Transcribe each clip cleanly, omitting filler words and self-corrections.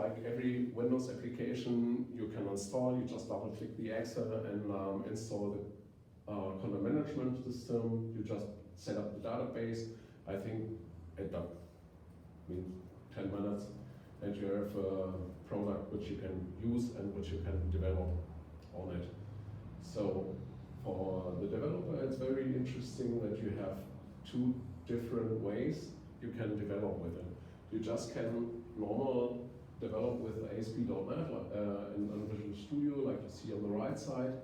like every Windows application you can install. You just double click the Excel and install the content management system. You just set up the database. I think it took 10 minutes, and you have a product which you can use and which you can develop on it. So for the developer, it's very interesting that you have two different ways you can develop with it. You just can normal develop with ASP.NET in Visual Studio, like you see on the right side.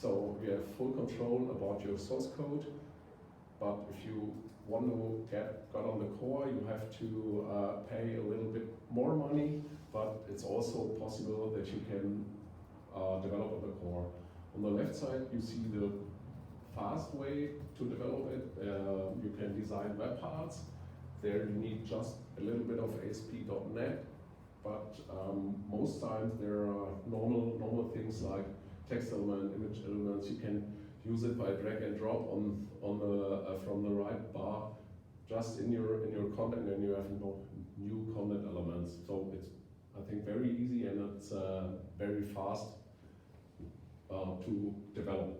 So you have full control about your source code. But if you want to get on the core, you have to pay a little bit more money. But it's also possible that you can develop on the core. On the left side, you see the fast way to develop it. You can design web parts. There you need just a little bit of ASP.NET, but most times there are normal things like text element, image elements. You can use it by drag and drop on the from the right bar, just in your content, and you have new content elements. So it's, I think, very easy, and it's very fast to develop.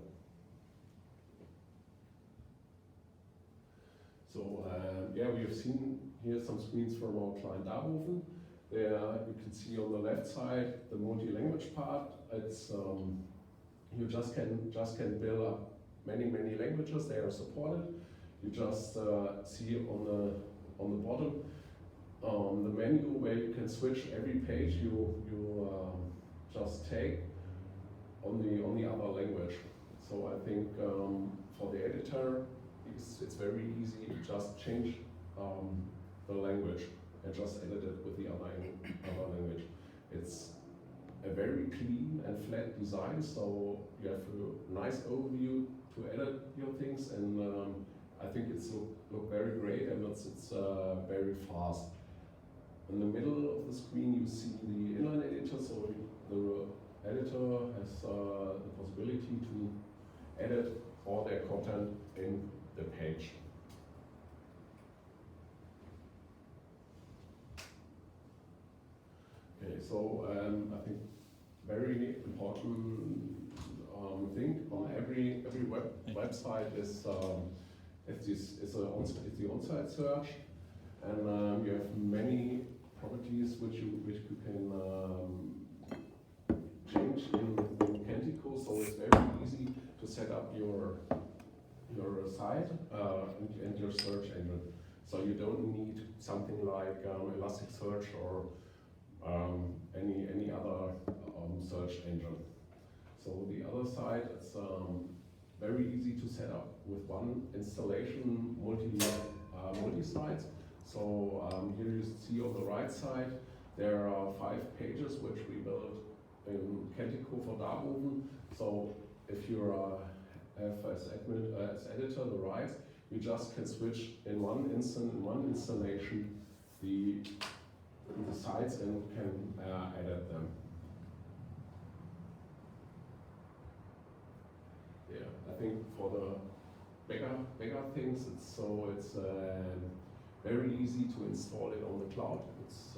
So yeah, we have seen here some screens from our client Darboven. There you can see on the left side the multi-language part. It's you just can build up many languages. They are supported. You just see on the bottom the menu where you can switch every page you just take on the other language. So I think for the editor, it's very easy to just change the language and just edit it with the other language. It's a very clean and flat design, so you have a nice overview to edit your things, and I think it's look very great, and it's very fast. In the middle of the screen you see the inline editor, so the editor has the possibility to edit all their content in the page. Okay, so I think very important thing on every website is the on-site search, and you have many properties which you can change in Kentico. So it's very easy to set up your site and your search engine. So you don't need something like Elasticsearch or any other search engine. So the other side, it's very easy to set up with one installation, multi-sites. So here you see on the right side, there are 5 pages which we built in Kentico for Darboven. So if you have as editor the rights, you just can switch in one installation the sites and can edit them. Yeah, I think for the bigger things, it's very easy to install it on the cloud. It's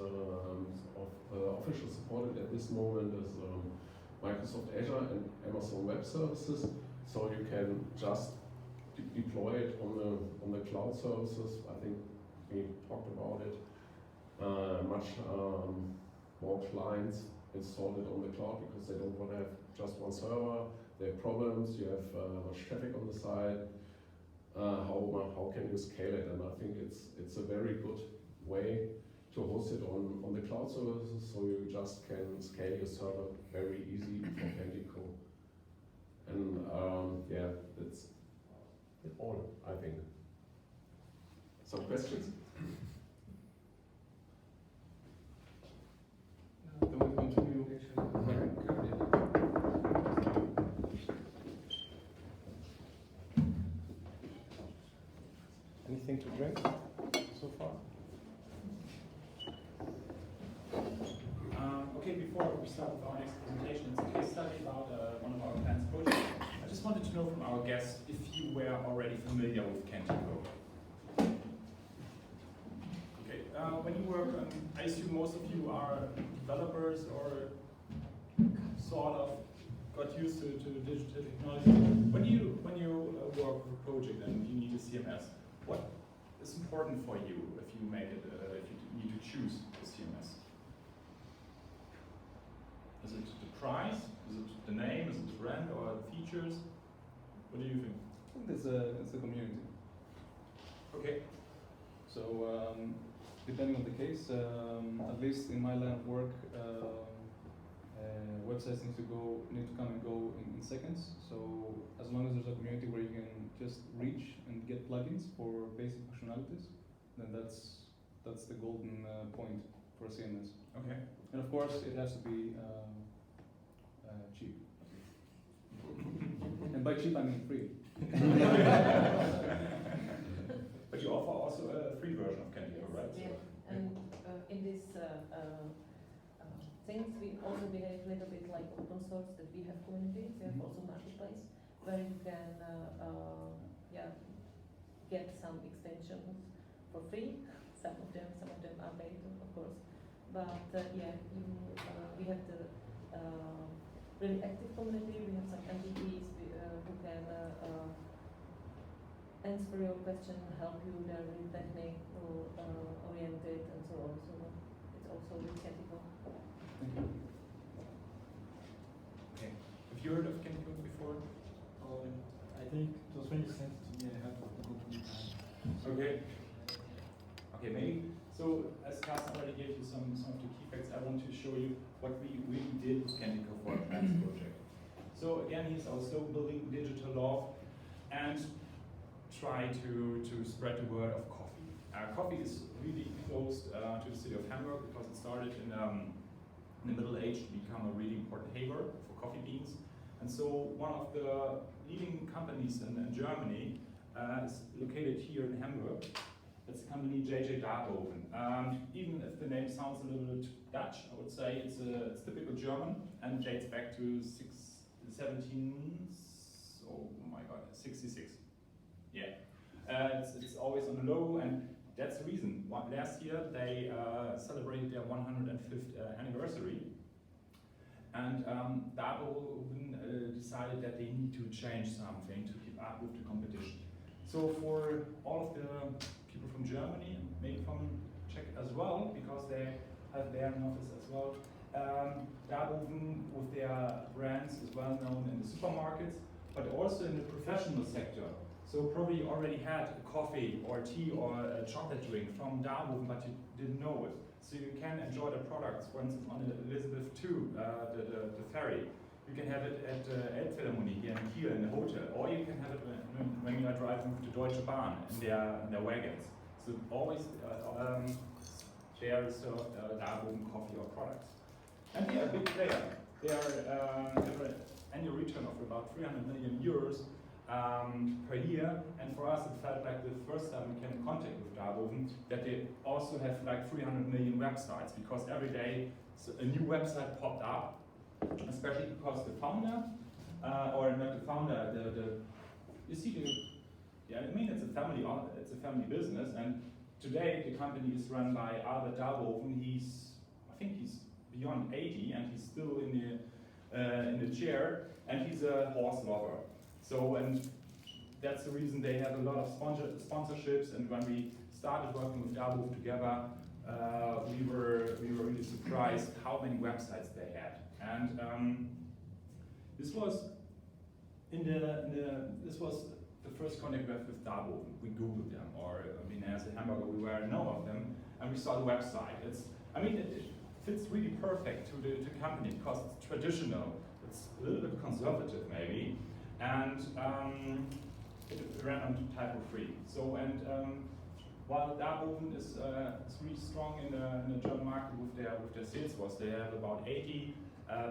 officially supported at this moment as Microsoft Azure and Amazon Web Services. So you can just deploy it on the cloud services. I think we talked about it. Much more clients installed it on the cloud because they don't want to have just one server. They have problems. You have much traffic on the site. How can you scale it? And I think it's a very good way to host it on the cloud services, so you just can scale your server very easy from Kentico. And yeah, that's all, I think. Some questions? Then we continue. Anything to drink so far? Okay, before we start with our next presentation, it's a case study about one of our clients' projects. I just wanted to know from our guests if you were already familiar with Kentico. Okay, when you work I assume most of you are developers or sort of got used to digital technology. When you work with a project and you need a CMS, what is important for you if you make it, if you need to choose a CMS? Is it the price? Is it the name? Is it the brand or the features? What do you think? I think it's a community. Okay. So depending on the case, at least in my line of work, websites need to come and go in seconds. So as long as there's a community where you can just reach and get plugins for basic functionalities, then that's the golden point for a CMS. Okay. And of course, it has to be cheap. And by cheap, I mean free. But you offer also a free version of Kentico, right? Yeah, and in this things we also behave a little bit like open source, that we have communities, we have also marketplace where you can get some extensions for free. Some of them are paid, of course. But we have the really active community. We have some MVPs who can answer your question, help you. They're really technical oriented and so on. So it's also with Kentico. Thank you. Okay. Have you heard of Kentico before? I think it was when you sent it to me, I had to go to the time. Okay. Okay, maybe. So as Carsten already gave you some of the key facts, I want to show you what we really did with Kentico for our plans project. So again, he's also building digital love and try to spread the word of coffee. Coffee is really close to the city of Hamburg because it started in the Middle Age to become a really important haven for coffee beans. And so one of the leading companies in Germany is located here in Hamburg. It's the company JJ Darboven. Even if the name sounds a little bit Dutch, I would say it's typical German and dates back to 66. Yeah, it's always on the logo, and that's the reason. Last year they celebrated their 105th anniversary, and Darboven decided that they need to change something to keep up with the competition. So for all of the people from Germany, maybe from Czech as well, because they have their office as well, Darboven with their brands is well known in the supermarkets, but also in the professional sector. So probably you already had a coffee or tea or a chocolate drink from Darboven, but you didn't know it. So you can enjoy the products, for instance, on Elizabeth II, the ferry. You can have it at Elbphilharmonie here in Kiel in the hotel, or you can have it when you are driving with the Deutsche Bahn in their wagons. So always there is Darboven coffee or products. And they are a big player. They have an annual return of about 300 million euros per year, and for us it felt like the first time we came in contact with Darboven that they also have like 300 million websites, because every day a new website popped up, especially because the founder, or not the founder, you see it's a family business, and today the company is run by Albert Darboven. I think he's beyond 80 and he's still in the chair, and he's a horse lover. So, and that's the reason they have a lot of sponsorships, and when we started working with Darboven together, we were really surprised how many websites they had. And this was this was the first contact we had with Darboven. We Googled them, or as a Hamburger we were known of them, and we saw the website. It fits really perfect to the company because it's traditional. It's a little bit conservative maybe, and it ran on typo free. So, and while Darboven is really strong in the German market with their sales force, they have about 80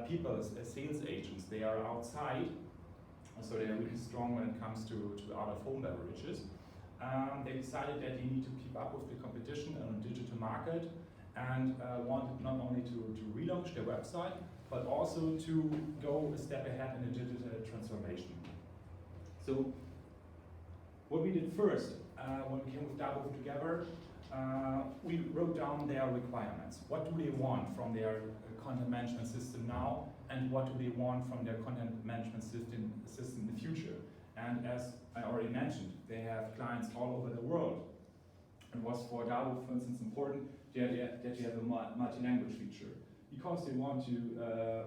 people as sales agents. They are outside, so they are really strong when it comes to out-of-home beverages. They decided that they need to keep up with the competition in the digital market, and wanted not only to relaunch their website, but also to go a step ahead in the digital transformation. So what we did first, when we came with Darboven together, we wrote down their requirements. What do they want from their content management system now, and what do they want from their content management system in the future? And as I already mentioned, they have clients all over the world. It was for Dabo, for instance, important that you have a multi-language feature. Because they want to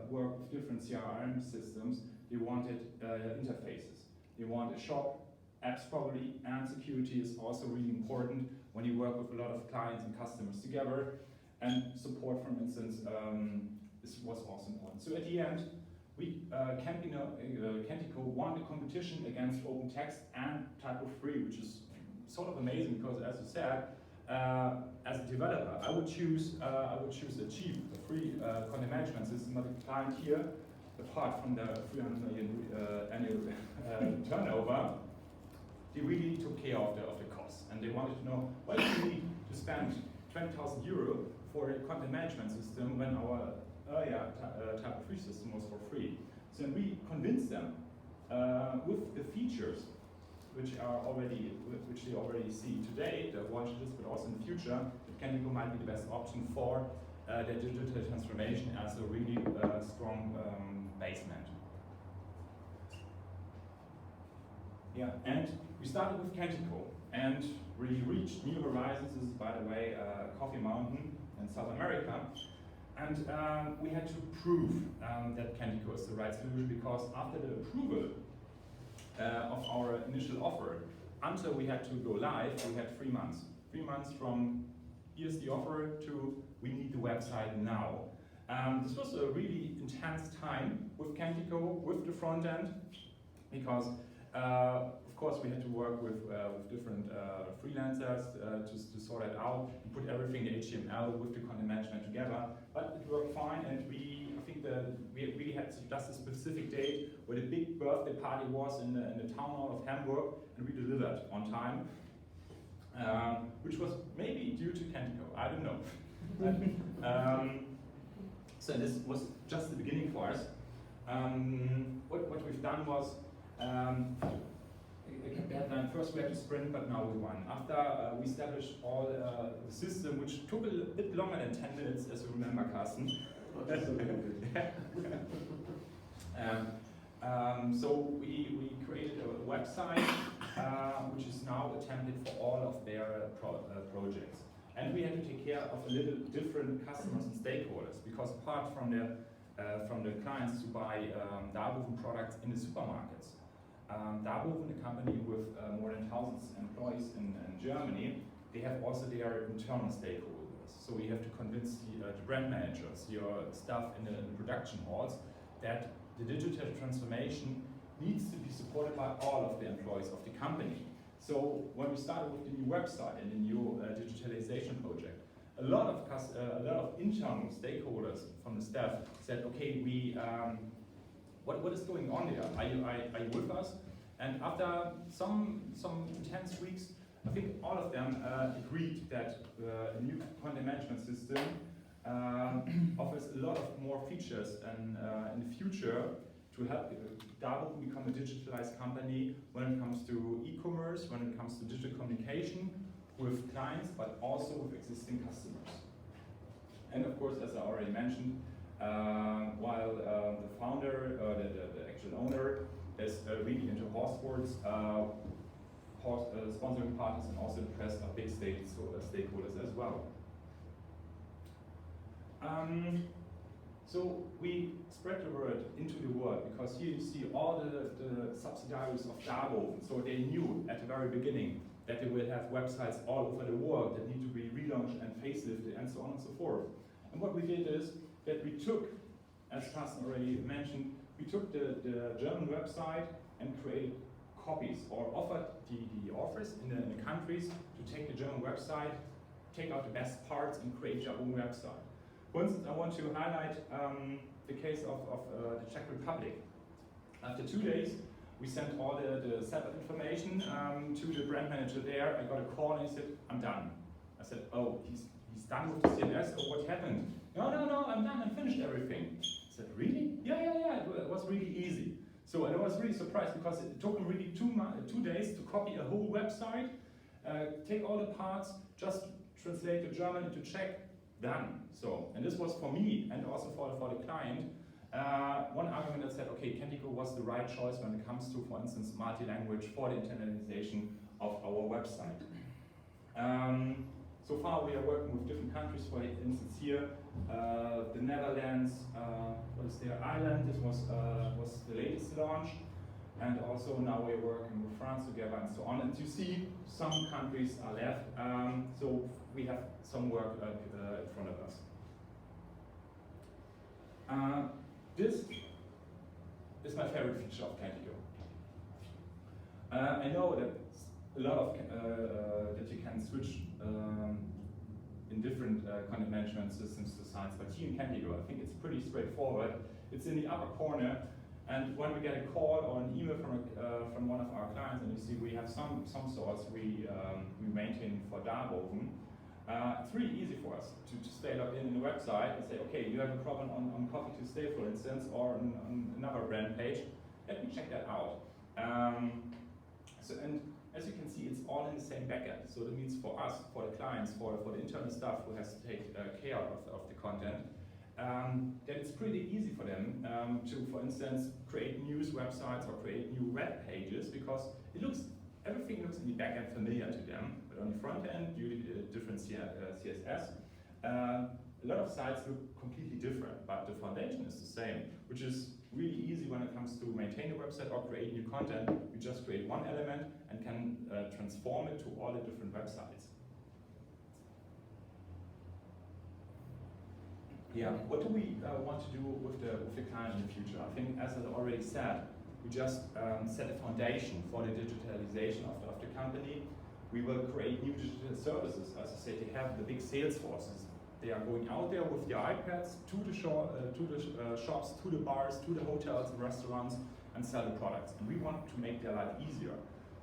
work with different CRM systems, they wanted interfaces. They want a shop, apps probably, and security is also really important when you work with a lot of clients and customers together. And support, for instance, this was also important. So at the end, Kentico won the competition against OpenText and Typo3, which is sort of amazing because, as you said, as a developer, I would choose a cheap, a free content management system. But the client here, apart from the 300 million annual turnover, they really took care of the costs, and they wanted to know why do we need to spend 20,000 euro for a content management system when our earlier Typo3 system was for free. So we convinced them with the features which they already see today, the advantages, but also in the future, that Kentico might be the best option for their digital transformation as a really strong basement. Yeah, and we started with Kentico, and we reached new horizons. This is, by the way, Coffee Mountain in South America. And we had to prove that Kentico is the right solution, because after the approval of our initial offer, until we had to go live, we had 3 months. 3 months from here's the offer to we need the website now. This was a really intense time with Kentico, with the front end, because of course we had to work with different freelancers to sort it out and put everything in HTML with the content management together. But it worked fine, and we really had just a specific date where the big birthday party was in the town hall of Hamburg, and we delivered on time, which was maybe due to Kentico, I don't know. So this was just the beginning for us. What we've done was, first we had to sprint, but now we won. After we established all the system, which took a bit longer than 10 minutes, as you remember, Carsten. So we created a website which is now a template for all of their projects. And we had to take care of a little different customers and stakeholders, because apart from the clients who buy Darboven products in the supermarkets, Darboven, a company with more than 1,000 employees in Germany, they have also their internal stakeholders. So we have to convince the brand managers, your staff in the production halls, that the digital transformation needs to be supported by all of the employees of the company. So when we started with the new website and the new digitalization project, a lot of internal stakeholders from the staff said, okay, what is going on there? Are you with us? And after some intense weeks, I think all of them agreed that a new content management system offers a lot of more features and in the future to help Darboven become a digitalized company when it comes to e-commerce, when it comes to digital communication with clients, but also with existing customers. And of course, as I already mentioned, while the founder, the actual owner, is really into horse sports, sponsoring partners and also the press are big stakeholders as well. So we spread the word into the world, because here you see all the subsidiaries of Darboven. So they knew at the very beginning that they will have websites all over the world that need to be relaunched and facelifted and so on and so forth. And what we did is that we took, as Carsten already mentioned, we took the German website and created copies, or offered the offers in the countries to take the German website, take out the best parts and create your own website. For instance, I want to highlight the case of the Czech Republic. After 2 days, we sent all the setup information to the brand manager there. I got a call and he said, I'm done. I said, oh, he's done with the CMS, or what happened? No, I'm done, I finished everything. I said, really? Yeah, it was really easy. So I was really surprised, because it took him really 2 days to copy a whole website, take all the parts, just translate to German into Czech, done. So, and this was for me and also for the client, one argument that said, okay, Kentico was the right choice when it comes to, for instance, multi-language for the internationalization of our website. So far we are working with different countries, for instance here, the Netherlands, what is there, Ireland, this was the latest launch, and also now we're working with France together and so on. And you see some countries are left, so we have some work in front of us. This is my favorite feature of Kentico. I know that a lot of that you can switch in different content management systems to sites, but here in Kentico, I think it's pretty straightforward. It's in the upper corner, and when we get a call or an email from one of our clients, and you see we have some sorts we maintain for Darboven, it's really easy for us to stay logged in the website and say, okay, you have a problem on Coffee to Stay, for instance, or on another brand page. Let me check that out. And as you can see, it's all in the same backend. So that means for us, for the clients, for the internal staff who has to take care of the content, that it's pretty easy for them to, for instance, create news websites or create new web pages, because everything looks in the backend familiar to them. But on the front end, due to different CSS, a lot of sites look completely different, but the foundation is the same, which is really easy when it comes to maintain a website or create new content. You just create one element and can transform it to all the different websites. Yeah, what do we want to do with the client in the future? I think, as I already said, we just set a foundation for the digitalization of the company. We will create new digital services. As I said, they have the big sales forces. They are going out there with their iPads to the shops, to the bars, to the hotels and restaurants, and sell the products. And we want to make their life easier,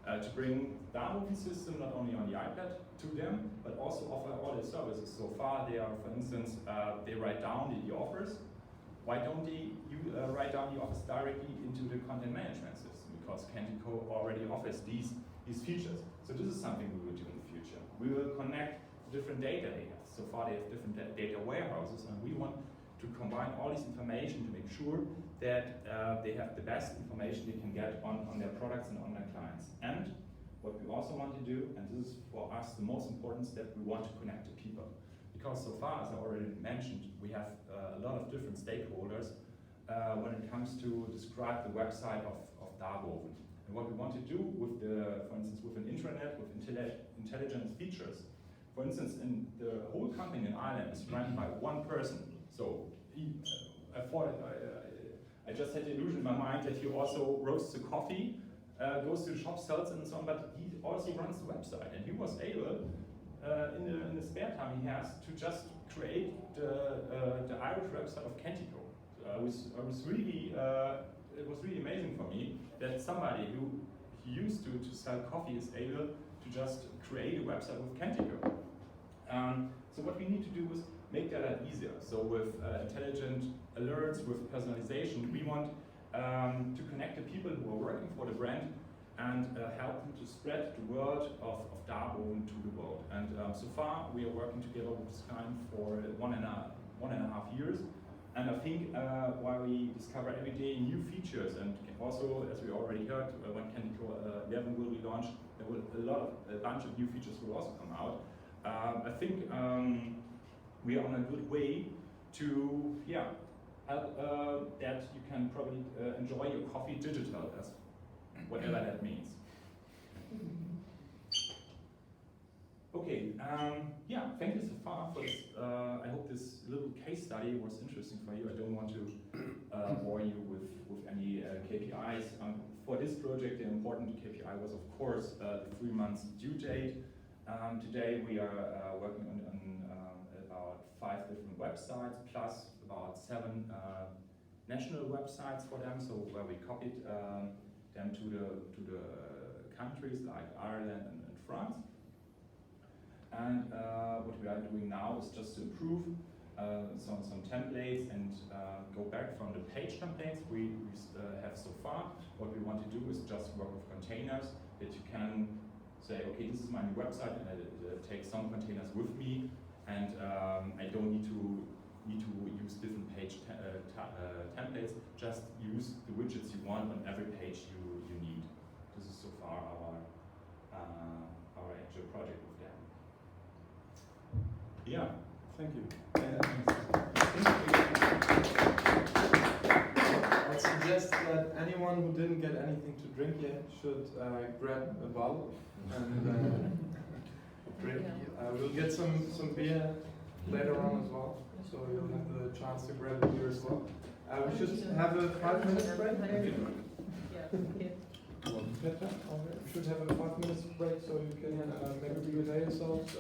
to bring the Darboven system not only on the iPad to them, but also offer all the services. So far, they are, for instance, they write down the offers. Why don't they write down the offers directly into the content management system? Because Kentico already offers these features. So this is something we will do in the future. We will connect different data layers. So far they have different data warehouses, and we want to combine all this information to make sure that they have the best information they can get on their products and on their clients. And what we also want to do, and this is for us the most important step, we want to connect to people. Because so far, as I already mentioned, we have a lot of different stakeholders when it comes to describe the website of Darboven. And what we want to do with for instance, with an intranet, with intelligent features. For instance, in the whole company in Ireland is run by one person. So I just had the illusion in my mind that he also roasts the coffee, goes to the shop, sells it and so on, but he also runs the website. And he was able, in the spare time he has, to just create the Irish website of Kentico. It was really amazing for me that somebody who used to sell coffee is able to just create a website with Kentico. So what we need to do is make that easier. So with intelligent alerts, with personalization, we want to connect the people who are working for the brand and help them to spread the word of Darboven to the world. And so far we are working together with this client for 1.5 years. And I think while we discover every day new features, and also, as we already heard, when Kentico 11 will be launched, there will a bunch of new features will also come out. I think we are on a good way to help that you can probably enjoy your coffee digital, as whatever that means. Okay, thank you so far for this. I hope this little case study was interesting for you. I don't want to bore you with any KPIs. For this project, the important KPI was, of course, the 3 months due date. Today we are working on about 5 different websites, plus about 7 national websites for them, so where we copied them to the countries like Ireland and France. And what we are doing now is just to improve some templates and go back from the page templates we have so far. What we want to do is just work with containers that you can say, okay, this is my new website, and I take some containers with me, and I don't need to use different page templates. Just use the widgets you want on every page you need. This is so far our actual project with them. Yeah. Thank you. I'd suggest that anyone who didn't get anything to drink yet should grab a bottle and drink. We'll get some beer later on as well, so you'll have the chance to grab a beer as well. We should have a 5-minute break, maybe? Yeah, okay. We should have a 5-minute break so you can maybe regain yourselves.